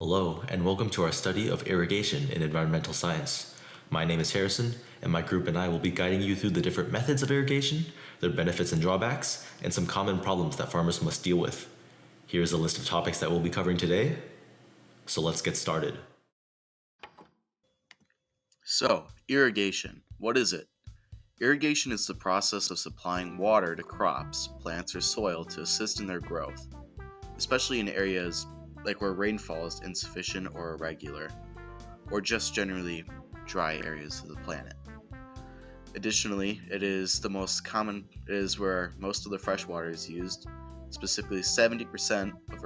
Hello, and welcome to our study of irrigation in environmental science. My name is Harrison, and my group and I will be guiding you through the different methods of irrigation, their benefits and drawbacks, and some common problems that farmers must deal with. Here's a list of topics that we'll be covering today, so let's get started. So, irrigation. What is it? Irrigation is the process of supplying water to crops, plants, or soil to assist in their growth, especially in areas like where rainfall is insufficient or irregular, or just generally dry areas of the planet. Additionally, it is where most of the fresh water is used. Specifically, 70% of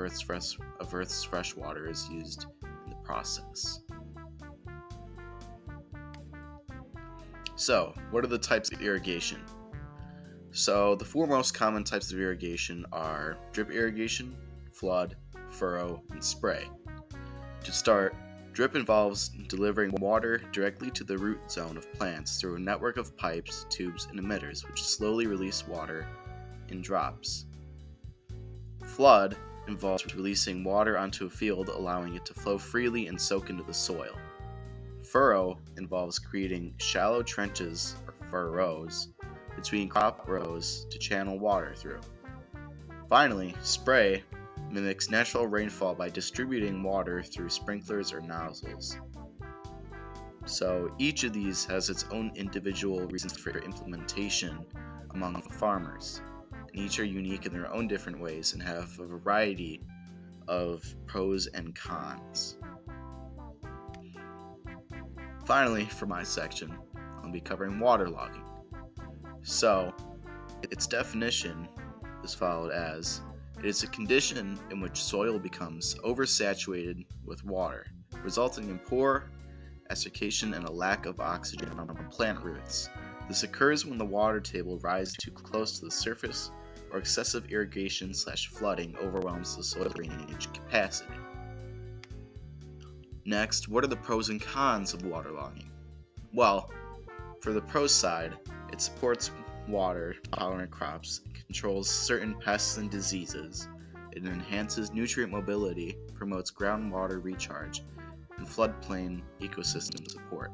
Earth's fresh water is used in the process. So, what are the types of irrigation? So, the four most common types of irrigation are drip irrigation, flood, furrow, and spray. To start, drip involves delivering water directly to the root zone of plants through a network of pipes, tubes, and emitters which slowly release water in drops. Flood involves releasing water onto a field, allowing it to flow freely and soak into the soil. Furrow involves creating shallow trenches, or furrows, between crop rows to channel water through. Finally, spray mimics natural rainfall by distributing water through sprinklers or nozzles. So each of these has its own individual reasons for implementation among farmers, and each are unique in their own different ways and have a variety of pros and cons. Finally, for my section, I'll be covering waterlogging. So, its definition is followed as: it is a condition in which soil becomes oversaturated with water, resulting in poor desiccation and a lack of oxygen on plant roots. This occurs when the water table rises too close to the surface or excessive irrigation/flooding overwhelms the soil drainage capacity. Next, what are the pros and cons of waterlogging? Well, for the pros side, it supports water-tolerant crops, controls certain pests and diseases, it enhances nutrient mobility, promotes groundwater recharge, and floodplain ecosystem support.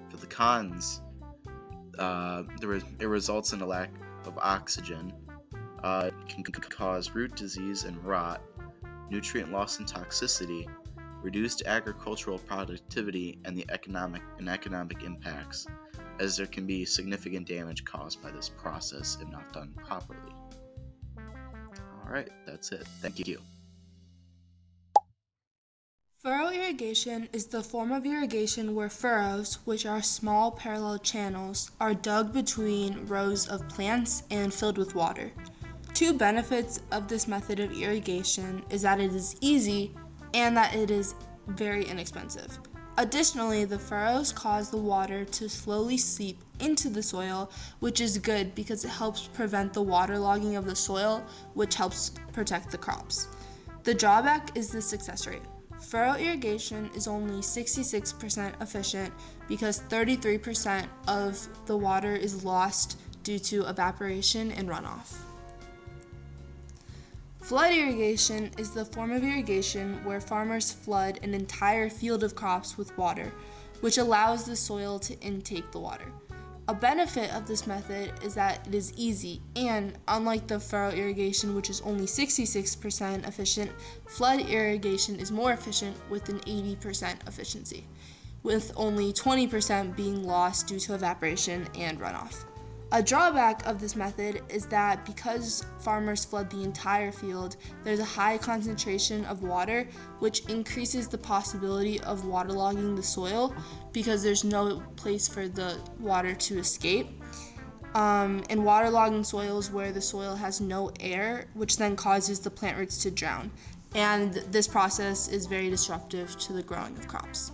For the cons, it results in a lack of oxygen, can cause root disease and rot, nutrient loss and toxicity, reduced agricultural productivity, and the economic impacts, as there can be significant damage caused by this process if not done properly. Alright, that's it. Thank you. Furrow irrigation is the form of irrigation where furrows, which are small parallel channels, are dug between rows of plants and filled with water. Two benefits of this method of irrigation is that it is easy and that it is very inexpensive. Additionally, the furrows cause the water to slowly seep into the soil, which is good because it helps prevent the waterlogging of the soil, which helps protect the crops. The drawback is the success rate. Furrow irrigation is only 66% efficient because 33% of the water is lost due to evaporation and runoff. Flood irrigation is the form of irrigation where farmers flood an entire field of crops with water, which allows the soil to intake the water. A benefit of this method is that it is easy and, unlike the furrow irrigation, which is only 66% efficient, flood irrigation is more efficient with an 80% efficiency, with only 20% being lost due to evaporation and runoff. A drawback of this method is that because farmers flood the entire field, there's a high concentration of water, which increases the possibility of waterlogging the soil because there's no place for the water to escape. And waterlogging soils where the soil has no air, which then causes the plant roots to drown. And this process is very disruptive to the growing of crops.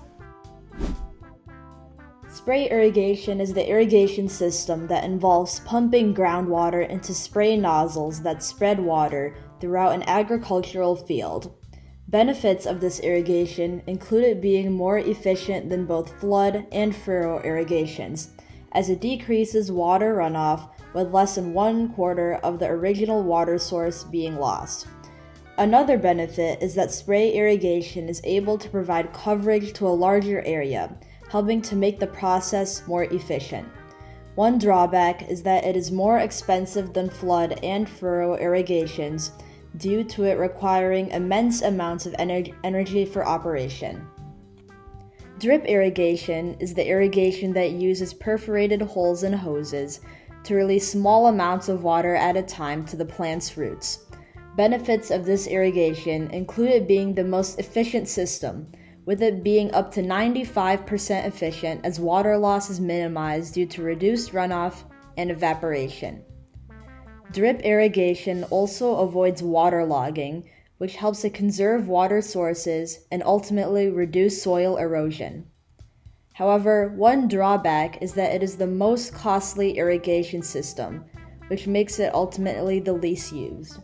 Spray irrigation is the irrigation system that involves pumping groundwater into spray nozzles that spread water throughout an agricultural field. Benefits of this irrigation include it being more efficient than both flood and furrow irrigations, as it decreases water runoff with less than 1/4 of the original water source being lost. Another benefit is that spray irrigation is able to provide coverage to a larger area, helping to make the process more efficient. One drawback is that it is more expensive than flood and furrow irrigations due to it requiring immense amounts of energy for operation. Drip irrigation is the irrigation that uses perforated holes in hoses to release small amounts of water at a time to the plant's roots. Benefits of this irrigation include it being the most efficient system, with it being up to 95% efficient as water loss is minimized due to reduced runoff and evaporation. Drip irrigation also avoids waterlogging, which helps to conserve water sources and ultimately reduce soil erosion. However, one drawback is that it is the most costly irrigation system, which makes it ultimately the least used.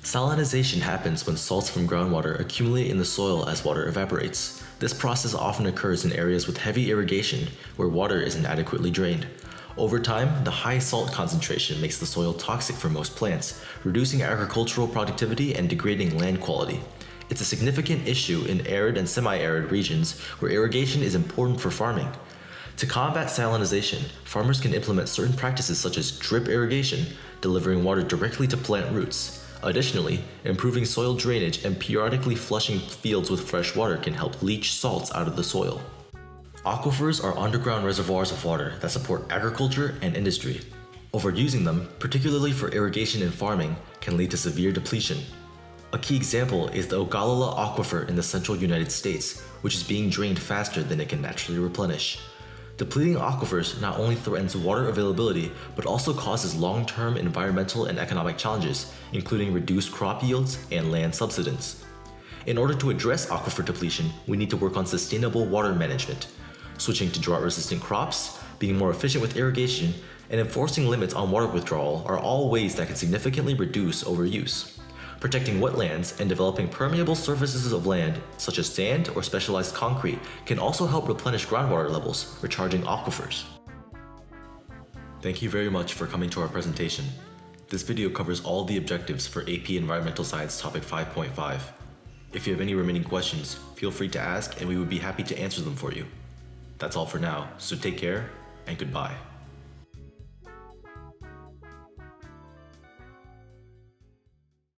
Salinization happens when salts from groundwater accumulate in the soil as water evaporates. This process often occurs in areas with heavy irrigation where water is inadequately drained. Over time, the high salt concentration makes the soil toxic for most plants, reducing agricultural productivity and degrading land quality. It's a significant issue in arid and semi-arid regions where irrigation is important for farming. To combat salinization, farmers can implement certain practices such as drip irrigation, delivering water directly to plant roots. Additionally, improving soil drainage and periodically flushing fields with fresh water can help leach salts out of the soil. Aquifers are underground reservoirs of water that support agriculture and industry. Overusing them, particularly for irrigation and farming, can lead to severe depletion. A key example is the Ogallala Aquifer in the central United States, which is being drained faster than it can naturally replenish. Depleting aquifers not only threatens water availability, but also causes long-term environmental and economic challenges, including reduced crop yields and land subsidence. In order to address aquifer depletion, we need to work on sustainable water management. Switching to drought-resistant crops, being more efficient with irrigation, and enforcing limits on water withdrawal are all ways that can significantly reduce overuse. Protecting wetlands and developing permeable surfaces of land, such as sand or specialized concrete, can also help replenish groundwater levels, recharging aquifers. Thank you very much for coming to our presentation. This video covers all the objectives for AP Environmental Science Topic 5.5. If you have any remaining questions, feel free to ask and we would be happy to answer them for you. That's all for now, so take care and goodbye.